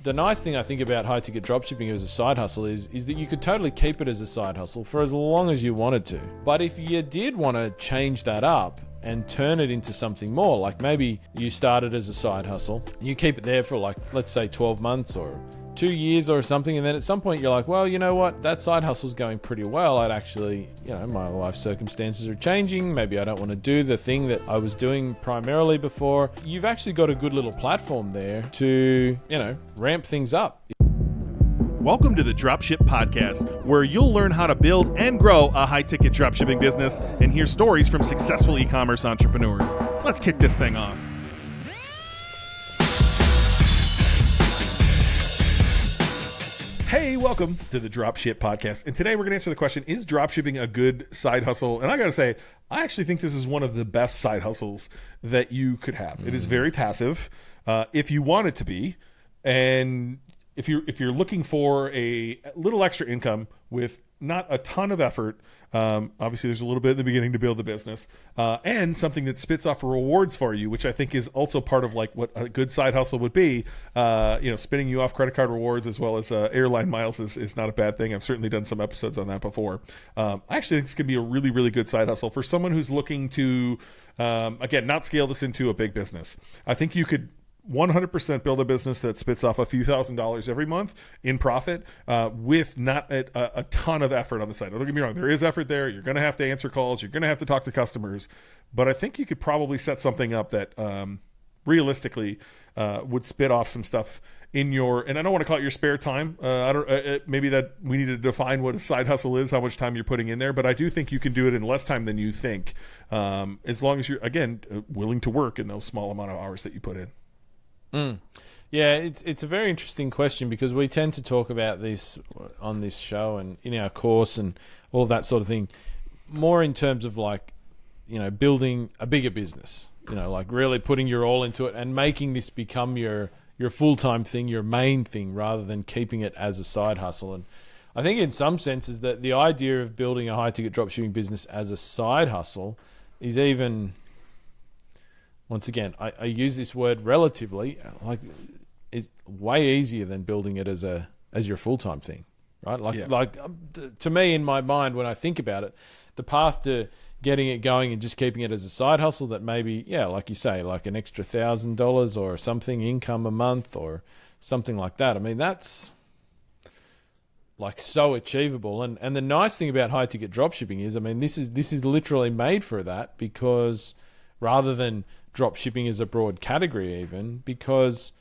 the nice thing I think about high ticket dropshipping as a side hustle is that you could totally keep it as a side hustle for as long as you wanted to. But if you did want to change that up and turn it into something more, like maybe you started as a side hustle, you keep it there for like, let's say 12 months or 2 years or something, and then at some point you're like, well, you know what, that side hustle's going pretty well. I'd actually, my life circumstances are changing. Maybe I don't want to do the thing that I was doing primarily before. You've actually got a good little platform there to, ramp things up. Welcome to the Dropship Podcast, where you'll learn how to build and grow a high-ticket dropshipping business and hear stories from successful e-commerce entrepreneurs. Let's kick this thing off. Hey, welcome to the Dropship Podcast. And today we're going to answer the question, is dropshipping a good side hustle? And I got to say, I actually think this is one of the best side hustles that you could have. It is very passive, if you want it to be. And if you're looking for a little extra income with not a ton of effort, obviously there's a little bit in the beginning to build the business, and something that spits off rewards for you, which I think is also part of like what a good side hustle would be. Spinning you off credit card rewards as well as airline miles is not a bad thing. I've certainly done some episodes on that before. I actually think this could be a really, really good side hustle for someone who's looking to, again, not scale this into a big business. I think you could 100% build a business that spits off a few $1,000s every month in profit, with not a ton of effort on the side. Don't get me wrong, there is effort there. You're going to have to answer calls. You're going to have to talk to customers. But I think you could probably set something up that realistically would spit off some stuff in your, and I don't want to call it your spare time. Maybe that we need to define what a side hustle is, how much time you're putting in there. But I do think you can do it in less time than you think, as long as you're, again, willing to work in those small amount of hours that you put in. Yeah, it's a very interesting question because we tend to talk about this on this show and in our course and all of that sort of thing, more in terms of like, building a bigger business, like really putting your all into it and making this become your full-time thing, your main thing, rather than keeping it as a side hustle. And I think in some senses that the idea of building a high-ticket dropshipping business as a side hustle is even... Once again, I use this word relatively, like is way easier than building it as your full-time thing, right? To me, in my mind, when I think about it, the path to getting it going and just keeping it as a side hustle that maybe, like you say, like an extra $1,000 or something income a month or something like that. I mean, that's like so achievable. And the nice thing about high-ticket dropshipping is, I mean, this is literally made for that, because rather than dropshipping as a broad category, even because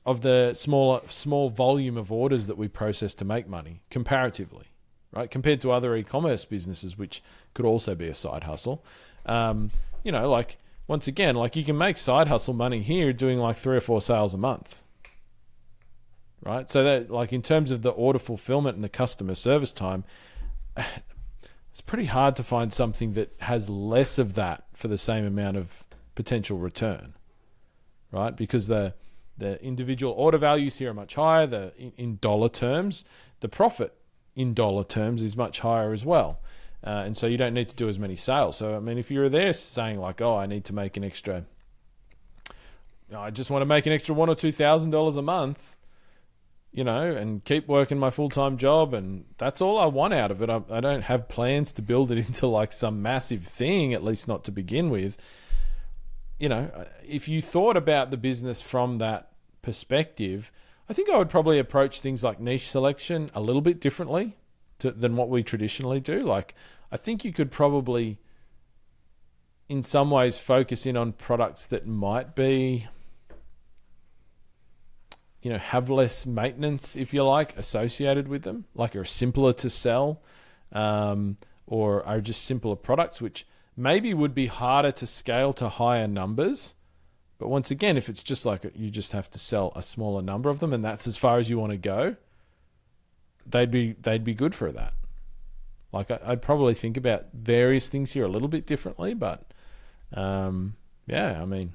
of the small volume of orders that we process to make money comparatively, right? Compared to other e-commerce businesses, which could also be a side hustle. Like once again, like you can make side hustle money here doing like 3 or 4 sales a month, right? So that, like, in terms of the order fulfillment and the customer service time, it's pretty hard to find something that has less of that for the same amount of potential return, right? Because the individual order values here are much higher. In dollar terms, the profit in dollar terms is much higher as well. And so you don't need to do as many sales. So, I mean, if you're there saying like, oh, I need to make an extra, I just want to make an extra $1,000 or $2,000 a month, and keep working my full-time job, and that's all I want out of it. I don't have plans to build it into like some massive thing, at least not to begin with. If you thought about the business from that perspective, I think I would probably approach things like niche selection a little bit differently than what we traditionally do. Like, I think you could probably, in some ways, focus in on products that might be, have less maintenance, if you like, associated with them, like are simpler to sell, or are just simpler products, which maybe would be harder to scale to higher numbers. But once again, if it's just like you just have to sell a smaller number of them and that's as far as you want to go, they'd be good for that. Like I'd probably think about various things here a little bit differently, but I mean,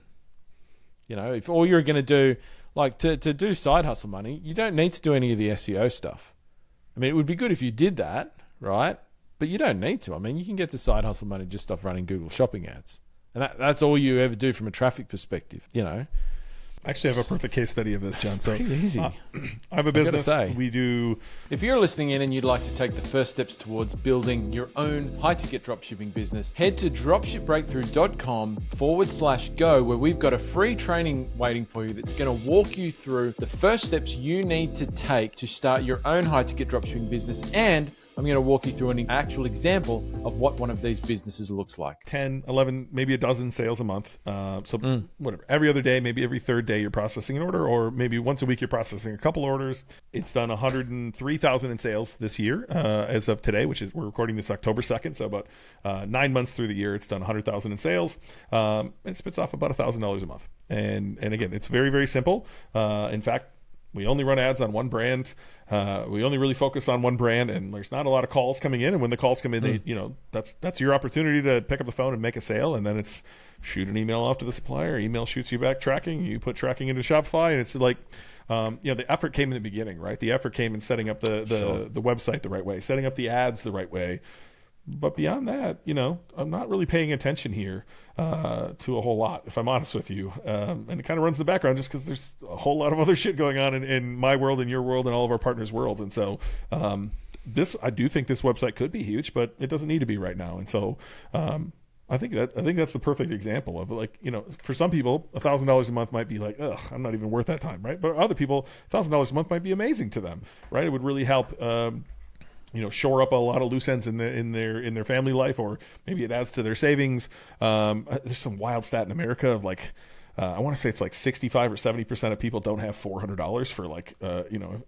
if all you're going to do, like to do side hustle money, you don't need to do any of the SEO stuff. I mean, it would be good if you did that, right? But you don't need to. I mean, you can get to side hustle money just off running Google shopping ads. And that's all you ever do from a traffic perspective, I actually have a perfect case study of this, John. It's pretty easy. I have a business. Say. We do. If you're listening in and you'd like to take the first steps towards building your own high-ticket dropshipping business, head to dropshipbreakthru.com/go, where we've got a free training waiting for you that's going to walk you through the first steps you need to take to start your own high-ticket dropshipping business. And I'm going to walk you through an actual example of what one of these businesses looks like. 10, 11, maybe a dozen sales a month. Whatever. Every other day, maybe every third day you're processing an order, or maybe once a week you're processing a couple orders. It's done 103,000 in sales this year as of today, which is, we're recording this October 2nd. So about 9 months through the year, it's done 100,000 in sales. It spits off about $1,000 a month. And again, it's very, very simple. In fact, we only run ads on one brand. We only really focus on one brand, and there's not a lot of calls coming in. And when the calls come in, they, that's your opportunity to pick up the phone and make a sale. And then it's shoot an email off to the supplier. Email shoots you back tracking. You put tracking into Shopify, and it's like, the effort came in the beginning, right? The effort came in setting up the website the right way, setting up the ads the right way. But beyond that, I'm not really paying attention here to a whole lot, if I'm honest with you. And it kind of runs the background just because there's a whole lot of other shit going on in my world, in your world, and all of our partners' worlds. And so I do think this website could be huge, but it doesn't need to be right now. And so I think that's the perfect example of, like, for some people, $1,000 a month might be like, ugh, I'm not even worth that time, right? But other people, $1,000 a month might be amazing to them, right? It would really help shore up a lot of loose ends in their family life, or maybe it adds to their savings. There's some wild stat in America of like, I want to say it's like 65 or 70% of people don't have $400 for like, an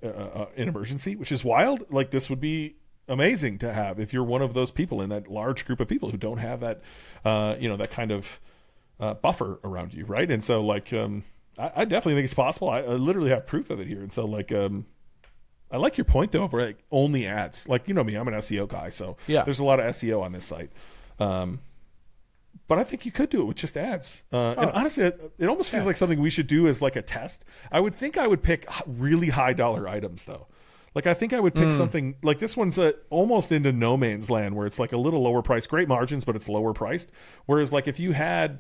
emergency, which is wild. Like, this would be amazing to have if you're one of those people in that large group of people who don't have that, that kind of buffer around you, right? And so like, I definitely think it's possible. I literally have proof of it here. And so like, I like your point though, of like only ads. Like, me, I'm an SEO guy, so there's a lot of SEO on this site. But I think you could do it with just ads. And honestly, it almost feels like something we should do as like a test. I would pick really high dollar items though. Like, I think I would pick something like this one's almost into no man's land, where it's like a little lower priced, great margins, but it's lower priced. Whereas like if you had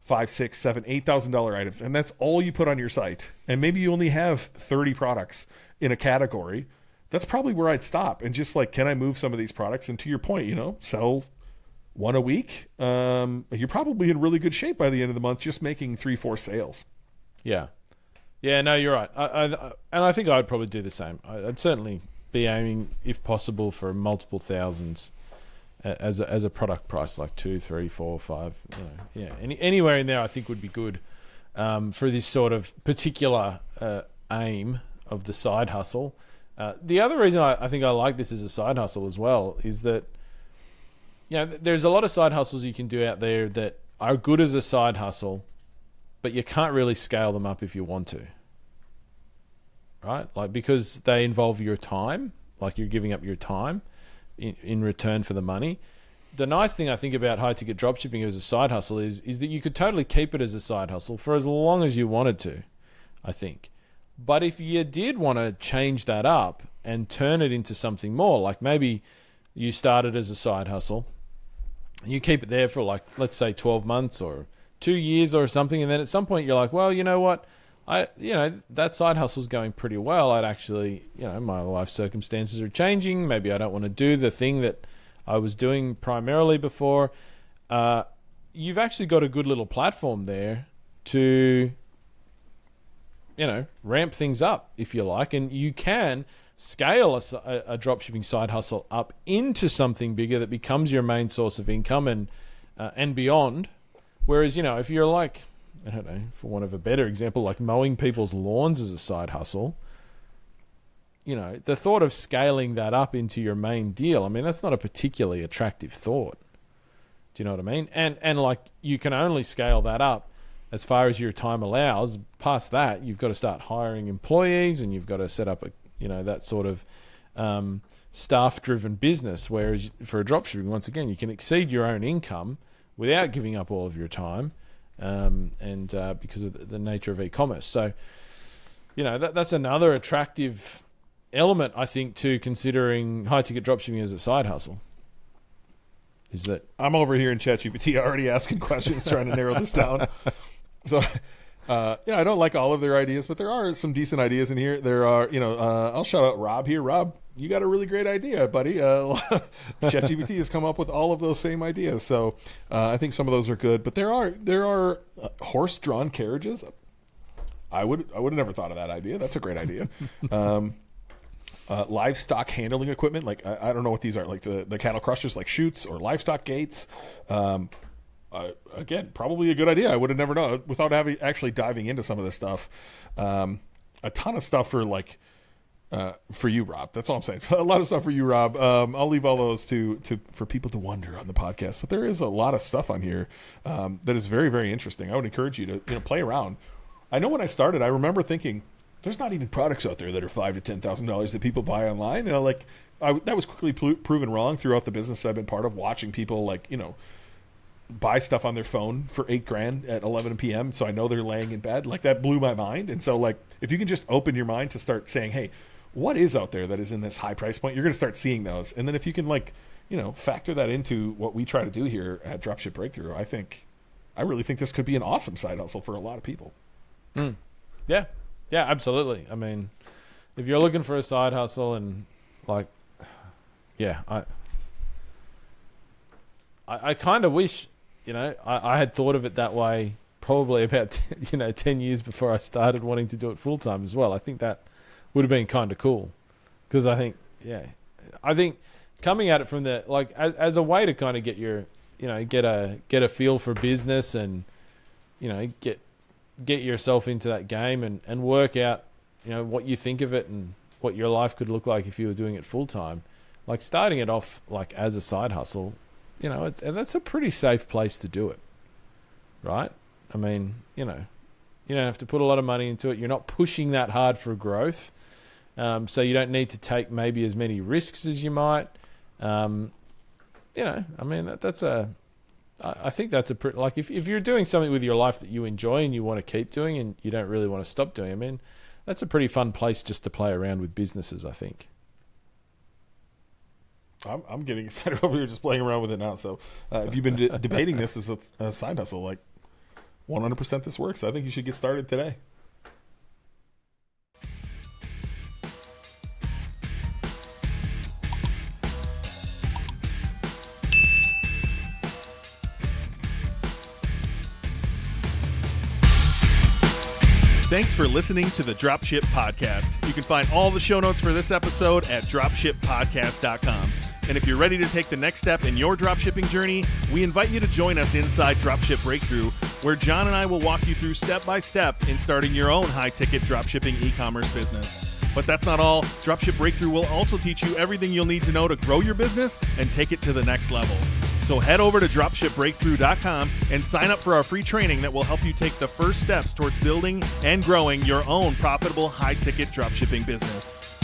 $5,000, $6,000, $7,000, $8,000 items, and that's all you put on your site, and maybe you only have 30 products in a category, that's probably where I'd stop and just like, can I move some of these products? And to your point, sell one a week. You're probably in really good shape by the end of the month, just making 3-4 sales. Yeah. No, you're right. I think I'd probably do the same. I'd certainly be aiming, if possible, for multiple thousands as a product price, like 2, 3, 4, 5. Anywhere in there, I think would be good for this sort of particular aim of the side hustle. The other reason I think I like this as a side hustle as well is that there's a lot of side hustles you can do out there that are good as a side hustle, but you can't really scale them up if you want to, right? Like, because they involve your time, like you're giving up your time in return for the money. The nice thing I think about high ticket dropshipping as a side hustle is that you could totally keep it as a side hustle for as long as you wanted to, I think. But if you did want to change that up and turn it into something more, like maybe you started as a side hustle, you keep it there for like, let's say 12 months or 2 years or something, and then at some point you're like, well, you know what? That side hustle's going pretty well. I'd actually, my life circumstances are changing. Maybe I don't want to do the thing that I was doing primarily before. You've actually got a good little platform there to ramp things up, if you like, and you can scale a dropshipping side hustle up into something bigger that becomes your main source of income and beyond. Whereas, if you're like, I don't know, for want of a better example, like mowing people's lawns as a side hustle, the thought of scaling that up into your main deal, I mean, that's not a particularly attractive thought. Do you know what I mean? And like, you can only scale that up as far as your time allows. Past that, you've got to start hiring employees, and you've got to set up that sort of staff-driven business. Whereas for a dropshipping, once again, you can exceed your own income without giving up all of your time, because of the nature of e-commerce. So, that's another attractive element, I think, to considering high-ticket dropshipping as a side hustle. Is that I'm over here in ChatGPT already asking questions, trying to narrow this down. So I don't like all of their ideas, but there are some decent ideas in here. There are, I'll shout out Rob here. Rob, you got a really great idea, buddy. ChatGPT has come up with all of those same ideas. So I think some of those are good, but there are horse-drawn carriages. I would have never thought of that idea. That's a great idea. Livestock handling equipment. Like, I don't know what these are, like the cattle crushers, like chutes or livestock gates. Again, probably a good idea. I would have never known without actually diving into some of this stuff. A ton of stuff for you, Rob. That's all I'm saying. A lot of stuff for you, Rob. I'll leave all those for people to wonder on the podcast. But there is a lot of stuff on here that is very, very interesting. I would encourage you to play around. I know when I started, I remember thinking, there's not even products out there that are $5,000 to $10,000 that people buy online. That was quickly proven wrong throughout the business I've been part of, watching people buy stuff on their phone for $8,000 at 11 p.m. So I know they're laying in bed. Like, that blew my mind. And so, if you can just open your mind to start saying, hey, what is out there that is in this high price point, you're going to start seeing those. And then if you can factor that into what we try to do here at Dropship Breakthru, I really think this could be an awesome side hustle for a lot of people. Yeah, absolutely. I mean, if you're looking for a side hustle and I kind of wish, I had thought of it that way probably about 10 years before I started wanting to do it full time as well. I think that would have been kind of cool, because I think coming at it from the as a way to kind of get your get a feel for business and get yourself into that game and work out what you think of it and what your life could look like if you were doing it full time. Like, starting it off as a side hustle, that's a pretty safe place to do it, right? I mean, you don't have to put a lot of money into it. You're not pushing that hard for growth, so you don't need to take maybe as many risks as you might. I mean, I think that's a pretty, if you're doing something with your life that you enjoy and you want to keep doing and you don't really want to stop doing, I mean, that's a pretty fun place just to play around with businesses, I think. I'm getting excited over here just playing around with it now. So if you've been debating this as a side hustle, 100% this works. I think you should get started today. Thanks for listening to the Dropship Podcast. You can find all the show notes for this episode at dropshippodcast.com. And if you're ready to take the next step in your dropshipping journey, we invite you to join us inside Dropship Breakthru, where John and I will walk you through step by step in starting your own high-ticket dropshipping e-commerce business. But that's not all. Dropship Breakthru will also teach you everything you'll need to know to grow your business and take it to the next level. So head over to dropshipbreakthru.com and sign up for our free training that will help you take the first steps towards building and growing your own profitable high-ticket dropshipping business.